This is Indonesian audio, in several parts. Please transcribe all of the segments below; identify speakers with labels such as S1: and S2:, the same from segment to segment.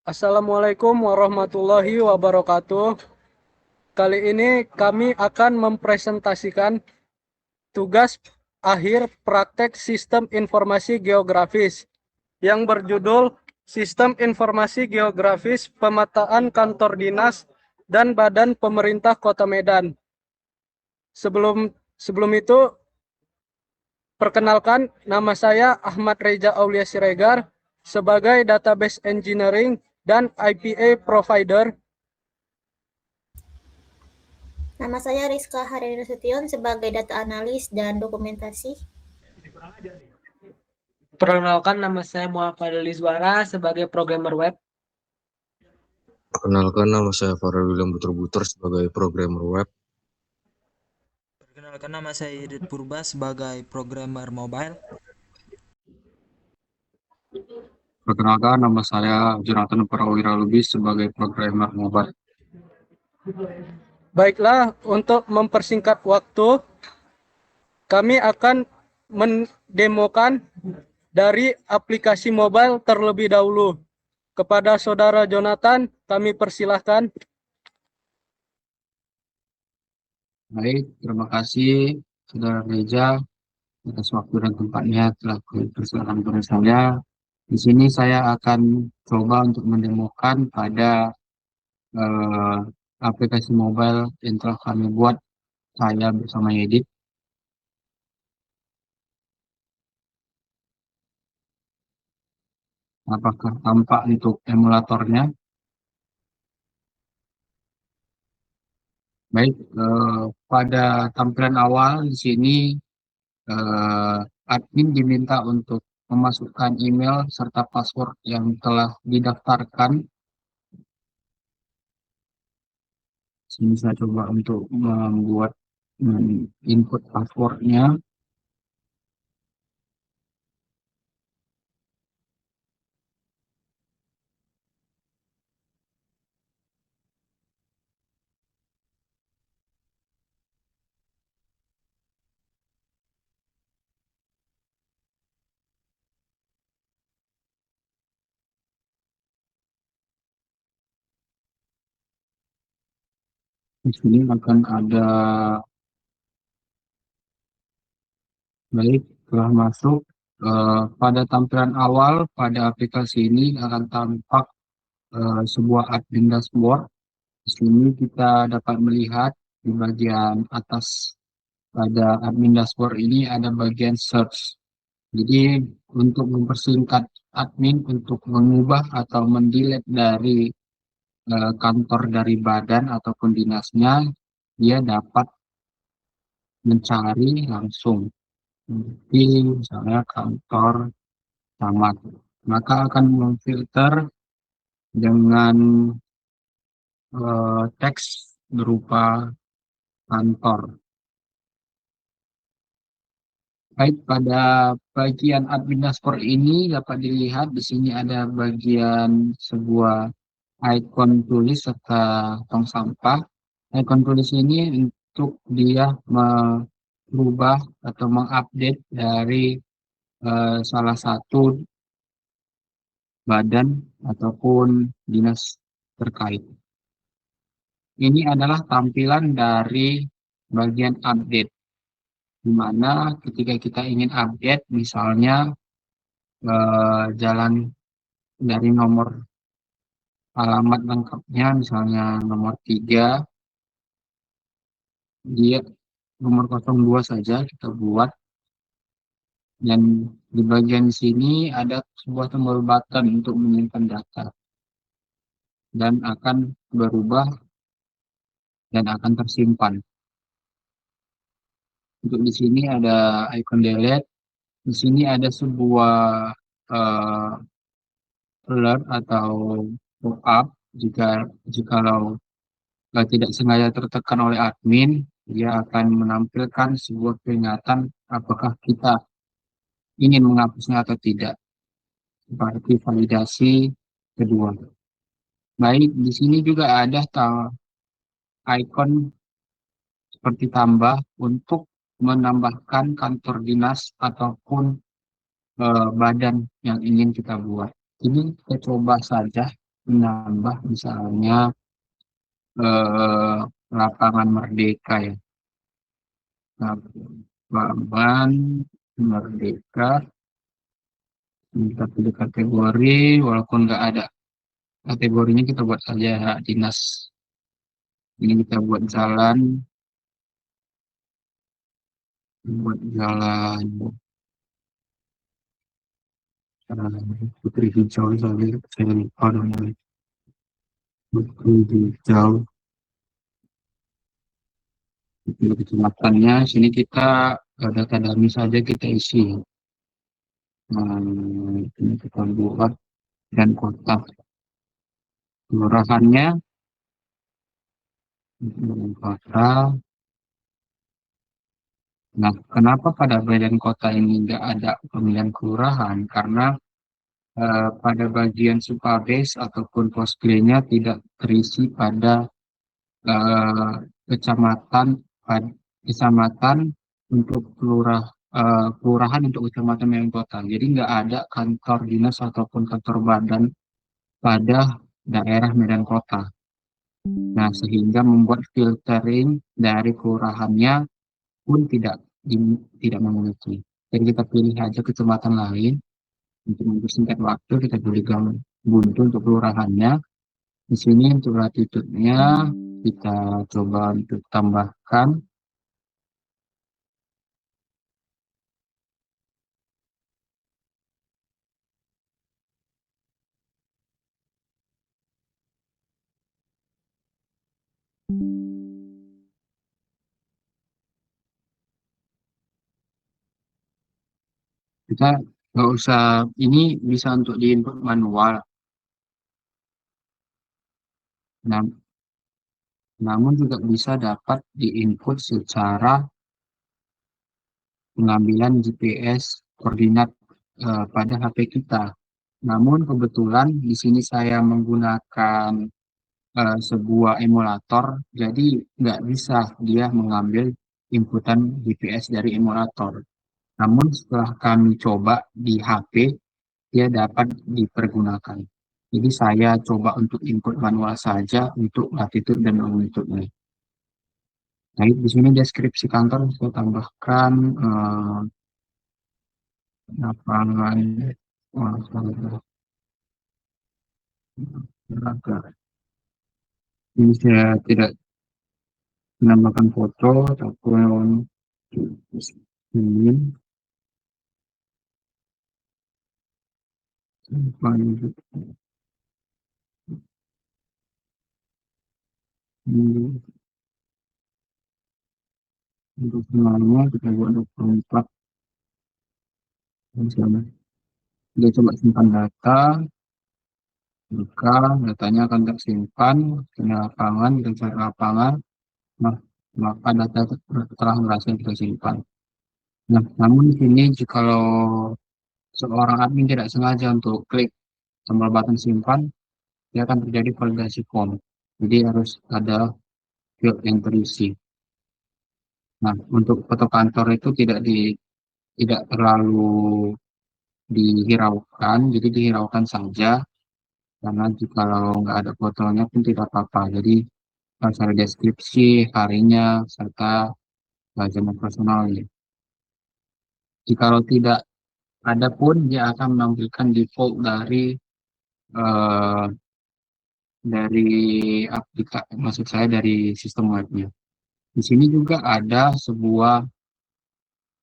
S1: Assalamualaikum warahmatullahi wabarakatuh. Kali ini kami akan mempresentasikan tugas akhir praktek Sistem Informasi Geografis yang berjudul Sistem Informasi Geografis Pemetaan Kantor Dinas dan Badan Pemerintah Kota Medan. Sebelum itu, perkenalkan, nama saya Ahmad Reza Aulia Siregar sebagai Database Engineering dan IPA Provider.
S2: Nama saya Rizka Haryani Nasution sebagai data analis dan dokumentasi.
S3: Perkenalkan, nama saya Muhammad Lizwara sebagai programmer web.
S4: Perkenalkan, nama saya Farel William Buter sebagai programmer web.
S5: Perkenalkan, nama saya Yedid Purba sebagai programmer mobile.
S4: Perkenalkan, nama saya Jonathan Prawira Lubis sebagai programmer mobile.
S1: Baiklah, untuk mempersingkat waktu, kami akan mendemokan dari aplikasi mobile terlebih dahulu. Kepada Saudara Jonathan, kami persilahkan.
S4: Baik, terima kasih Saudara Reza atas waktu dan tempatnya telah dipersilakan kepada saya. Di sini saya akan coba untuk mendemokan pada eh, aplikasi mobile yang telah kami buat saya bersama Yedit. Apakah tampak untuk emulatornya? Baik, pada tampilan awal di sini admin diminta untuk memasukkan email serta password yang telah didaftarkan. Sini saya coba untuk membuat input passwordnya. Di sini akan ada, baik, telah masuk. Pada tampilan awal pada aplikasi ini akan tampak sebuah admin dashboard. Di sini kita dapat melihat di bagian atas pada admin dashboard ini ada bagian search. Jadi untuk mempersingkat admin untuk mengubah atau mendelete dari kantor dari badan ataupun dinasnya, dia dapat mencari langsung di misalnya kantor camat. Maka akan memfilter dengan teks berupa kantor. Baik, pada bagian admin dashboard ini dapat dilihat di sini ada bagian sebuah icon tulis serta tong sampah. Icon tulis ini untuk dia merubah atau mengupdate dari salah satu badan ataupun dinas terkait. Ini adalah tampilan dari bagian update, di mana ketika kita ingin update, misalnya jalan dari nomor alamat lengkapnya, misalnya nomor 3, dia nomor 02 saja kita buat, dan di bagian sini ada sebuah tombol button untuk menyimpan data, dan akan berubah dan akan tersimpan. Untuk di sini ada icon delete. Di sini ada sebuah alert atau pop-up jikalau tidak sengaja tertekan oleh admin, dia akan menampilkan sebuah peringatan apakah kita ingin menghapusnya atau tidak, seperti validasi kedua. Baik, di sini juga ada icon seperti tambah untuk menambahkan kantor dinas ataupun badan yang ingin kita buat. Ini kita coba saja menambah misalnya lapangan Merdeka ya. Lapangan Merdeka kita pilih kategori, walaupun nggak ada kategorinya kita buat saja hak dinas. Ini kita buat jalan Putri Hijau saya lupa namanya. Putri Hijau itu kecamatannya. Sini kita data dummy saja kita isi. Ini kita buat dan kota. Kelurahannya kota. Nah, kenapa pada bagian kota ini nggak ada pemilihan kelurahan? Karena pada bagian Supabase ataupun Postgre-nya tidak terisi pada eh, kecamatan kecamatan untuk kelurahan untuk kecamatan dan kota. Jadi nggak ada kantor dinas ataupun kantor badan pada daerah Medan Kota. Nah, sehingga membuat filtering dari kelurahannya pun tidak memiliki. Jadi kita pilih aja kecamatan lain untuk mempersingkat waktu. Kita pilih buntu untuk kelurahannya. Di sini untuk latitude-nya kita coba untuk tambahkan kita nggak usah, ini bisa untuk di input manual. Nah, namun juga bisa dapat di input secara pengambilan GPS koordinat pada HP kita. Namun kebetulan di sini saya menggunakan sebuah emulator, jadi nggak bisa dia mengambil inputan GPS dari emulator. Namun setelah kami coba di HP, dia dapat dipergunakan. Jadi saya coba untuk input manual saja untuk latitude dan longitude-nya. Nah, di sini deskripsi kantor saya tambahkan lapangan olahraga. Ini saya tidak menambahkan foto ataupun ini untuk semuanya kita buat 24 misalnya. Dia coba simpan data, buka datanya akan tersimpan ke lapangan, kita cari lapangan. Nah, maka data telah berhasil kita simpan. Nah, namun di sini jikalau seorang admin tidak sengaja untuk klik tombol button simpan, dia akan terjadi validasi form. Jadi harus ada field yang terisi. Nah, untuk foto kantor itu tidak terlalu dihiraukan, jadi dihiraukan saja karena jikalau nggak ada fotonya pun tidak apa-apa. Jadi harus ada deskripsi harinya serta jam operasionalnya. Jikalau tidak ada pun dia akan menampilkan default eh, dari aplikasi, maksud saya dari sistem webnya. Di sini juga ada sebuah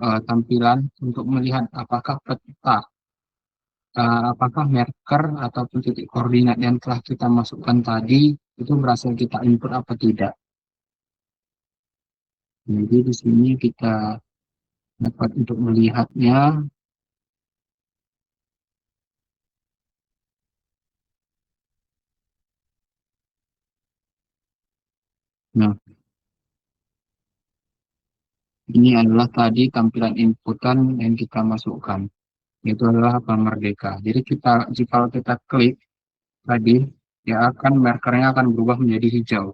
S4: tampilan untuk melihat apakah peta, apakah marker ataupun titik koordinat yang telah kita masukkan tadi itu berhasil kita input apa tidak. Jadi di sini kita dapat untuk melihatnya. Nah, ini adalah tadi tampilan inputan yang kita masukkan. Itu adalah Bank Merdeka. Jadi jika kita klik tadi, ya akan markernya akan berubah menjadi hijau.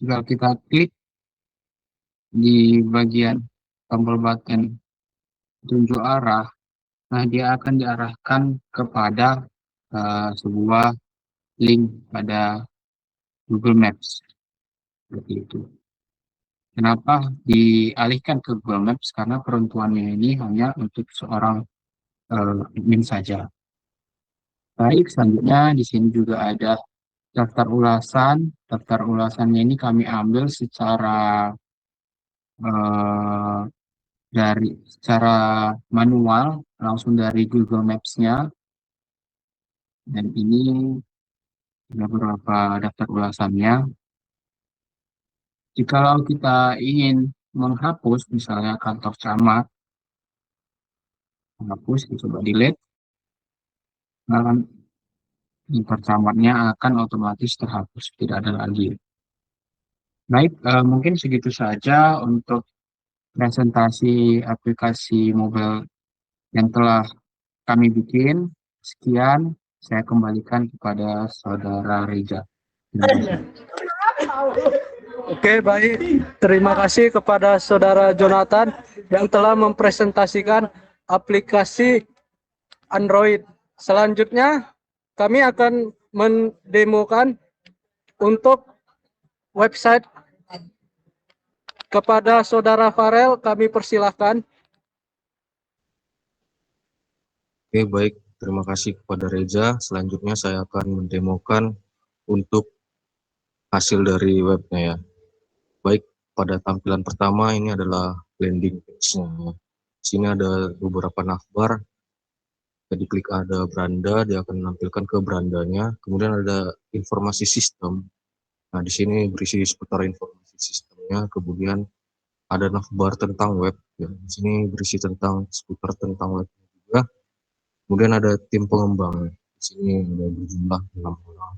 S4: Jika kita klik di bagian tombol button tunjuk arah, nah dia akan diarahkan kepada sebuah link pada Google Maps. Seperti itu. Kenapa dialihkan ke Google Maps? Karena peruntukannya ini hanya untuk seorang admin saja. Baik, selanjutnya di sini juga ada daftar ulasan. Daftar ulasannya ini kami ambil secara secara manual, langsung dari Google Maps-nya. Dan ini ada beberapa daftar ulasannya. Jikalau kita ingin menghapus, misalnya kantor camat, menghapus, coba delete, nah, kantor camatnya akan otomatis terhapus, tidak ada lagi. Baik, mungkin segitu saja untuk presentasi aplikasi mobile yang telah kami bikin. Sekian, saya kembalikan kepada Saudara Reza. Terima kasih.
S1: Oke, baik. Terima kasih kepada Saudara Jonathan yang telah mempresentasikan aplikasi Android. Selanjutnya, kami akan mendemokan untuk website. Kepada Saudara Farel, kami persilahkan.
S6: Oke, baik. Terima kasih kepada Reza. Selanjutnya saya akan mendemokan untuk hasil dari webnya ya. Baik, pada tampilan pertama ini adalah landing page-nya. Di sini ada beberapa navbar. Jadi klik ada beranda, dia akan menampilkan ke berandanya. Kemudian ada informasi sistem. Nah, di sini berisi seputar informasi sistemnya. Kemudian ada navbar tentang web. Ya. Di sini berisi seputar tentang web juga. Kemudian ada tim pengembang. Di sini ada berjumlah 6 orang.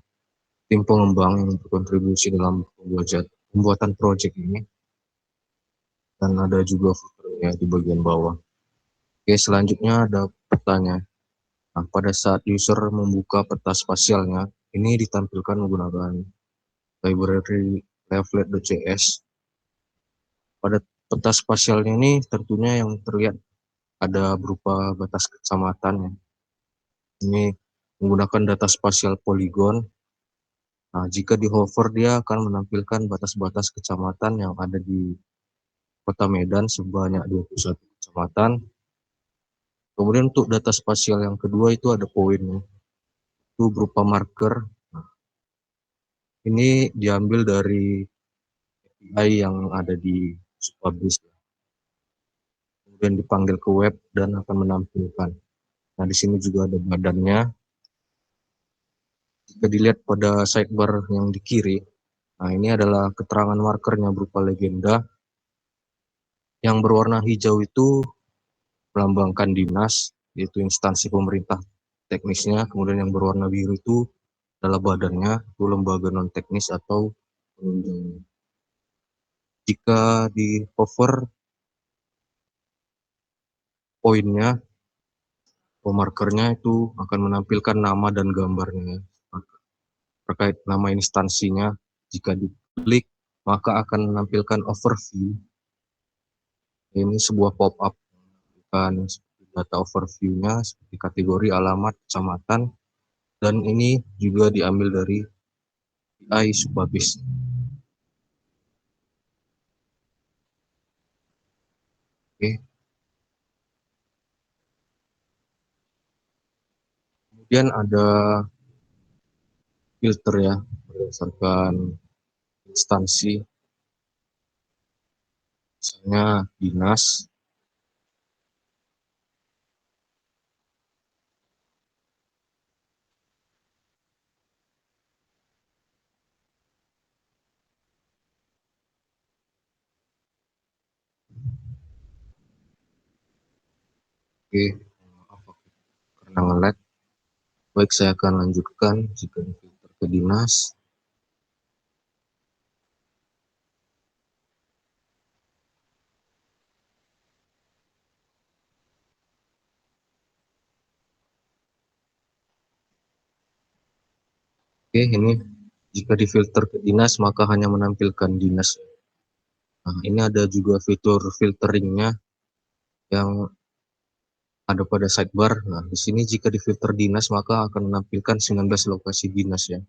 S6: Tim pengembang yang berkontribusi dalam pembuatan proyek ini. Dan ada juga footernya di bagian bawah. Oke, selanjutnya ada petanya. Nah, pada saat user membuka peta spasialnya, ini ditampilkan menggunakan library leaflet.js. Pada peta spasialnya ini tentunya yang terlihat ada berupa batas kecamatan. Ini menggunakan data spasial polygon. Nah, jika di hover dia akan menampilkan batas-batas kecamatan yang ada di Kota Medan sebanyak 21 kecamatan. Kemudian untuk data spasial yang kedua itu ada poinnya. Itu berupa marker. Nah, ini diambil dari API yang ada di Supabase. Kemudian dipanggil ke web dan akan menampilkan. Nah, di sini juga ada badannya. Jika dilihat pada sidebar yang di kiri, nah ini adalah keterangan markernya berupa legenda. Yang berwarna hijau itu melambangkan dinas, yaitu instansi pemerintah teknisnya. Kemudian yang berwarna biru itu adalah badannya, itu lembaga non teknis atau penunjang. Jika di hover poinnya, markernya itu akan menampilkan nama dan gambarnya. Terkait nama instansinya, jika diklik maka akan menampilkan overview. Ini sebuah pop-up menampilkan data overview-nya seperti kategori, alamat, kecamatan, dan ini juga diambil dari API Supabase. Oke. Kemudian ada filter ya, berdasarkan instansi, misalnya dinas. Oke, maaf karena nge-lag. Baik, saya akan lanjutkan jika filter ke dinas. Oke, ini jika difilter ke dinas maka hanya menampilkan dinas. Nah, ini ada juga fitur filteringnya yang ada pada sidebar. Nah, di sini jika difilter dinas maka akan menampilkan 19 lokasi dinas ya.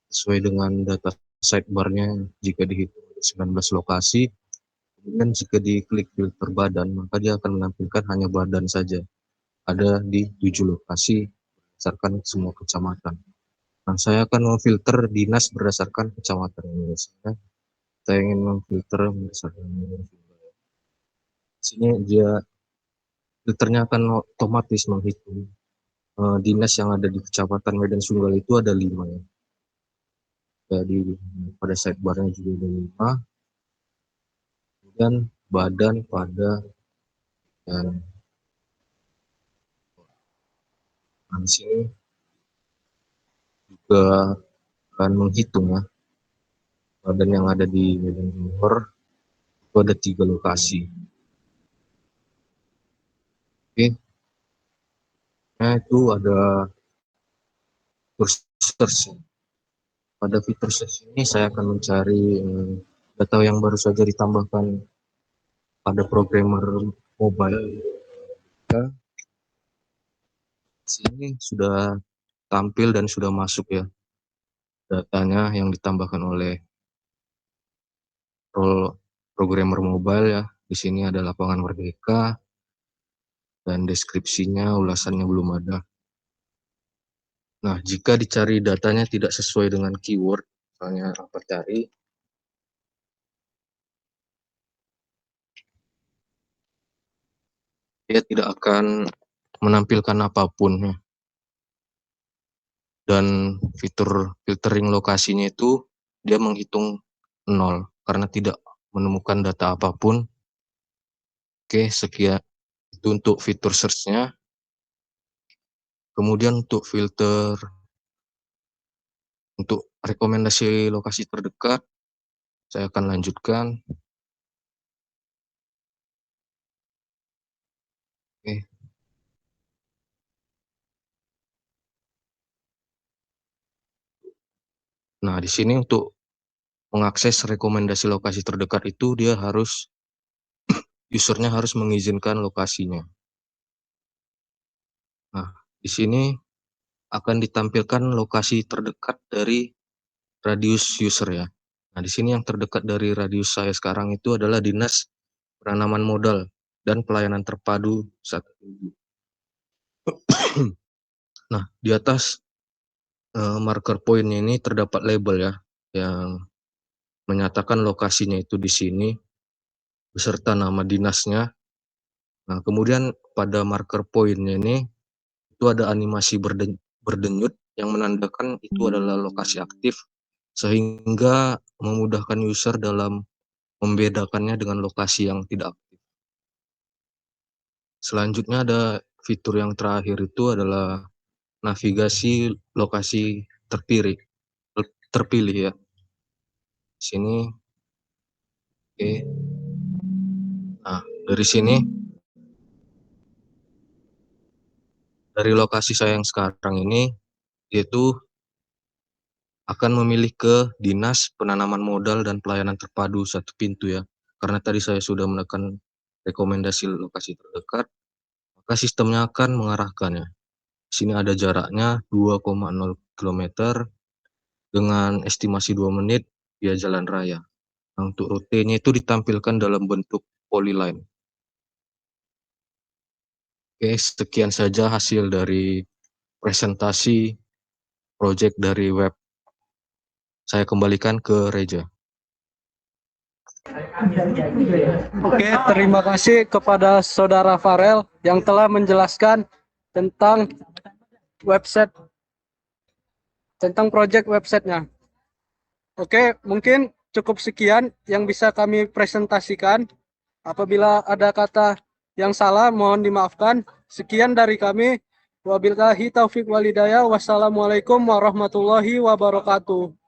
S6: Sesuai dengan data sidebarnya jika dihitung 19 lokasi. Kemudian jika diklik filter badan maka dia akan menampilkan hanya badan saja. Ada di 7 lokasi berdasarkan semua kecamatan. Nah, saya akan memfilter dinas berdasarkan kecamatan ini. Misalnya, saya ingin memfilter berdasarkan sini dia filternya akan otomatis menghitung dinas yang ada di Kecamatan Medan Sunggal itu ada 5 ya. Jadi pada sidebarnya juga ada 5. Kemudian badan pada dan di sini juga akan menghitung ya. Badan yang ada di Medan Timur itu ada 3 lokasi. Oke. Nah, itu ada fitur search. Pada fitur search ini saya akan mencari data yang baru saja ditambahkan pada programmer mobile. Sini sudah tampil dan sudah masuk ya datanya yang ditambahkan oleh role programmer mobile ya. Di sini ada lapangan merdeka dan deskripsinya, ulasannya belum ada. Nah, jika dicari datanya tidak sesuai dengan keyword, misalnya apa cari, dia tidak akan menampilkan apapun ya. Dan fitur filtering lokasinya itu dia menghitung 0 karena tidak menemukan data apapun. Oke, sekian itu untuk fitur search-nya. Kemudian untuk filter untuk rekomendasi lokasi terdekat, saya akan lanjutkan. Oke. Nah, di sini untuk mengakses rekomendasi lokasi terdekat itu dia harus usernya harus mengizinkan lokasinya. Nah, di sini akan ditampilkan lokasi terdekat dari radius user ya. Nah, di sini yang terdekat dari radius saya sekarang itu adalah Dinas Penanaman Modal dan Pelayanan Terpadu 1. Nah, di atas marker point ini terdapat label ya yang menyatakan lokasinya itu di sini beserta nama dinasnya. Nah, kemudian pada marker point ini itu ada animasi berdenyut yang menandakan itu adalah lokasi aktif sehingga memudahkan user dalam membedakannya dengan lokasi yang tidak aktif. Selanjutnya ada fitur yang terakhir itu adalah navigasi lokasi terpilih ya. Sini. Oke. Nah, dari sini dari lokasi saya yang sekarang ini yaitu akan memilih ke Dinas Penanaman Modal dan Pelayanan Terpadu 1 pintu ya. Karena tadi saya sudah menekan rekomendasi lokasi terdekat, maka sistemnya akan mengarahkannya. Di sini ada jaraknya 2,0 km dengan estimasi 2 menit via jalan raya. Nah, untuk rutenya itu ditampilkan dalam bentuk polyline. Oke, sekian saja hasil dari presentasi proyek dari web. Saya kembalikan ke Reja.
S1: Oke, terima kasih kepada Saudara Farel yang telah menjelaskan tentang website, tentang proyek websitenya. Oke, mungkin cukup sekian yang bisa kami presentasikan. Apabila ada kata yang salah, mohon dimaafkan. Sekian dari kami. Wabillahi taufik walhidayah. Wassalamualaikum warahmatullahi wabarakatuh.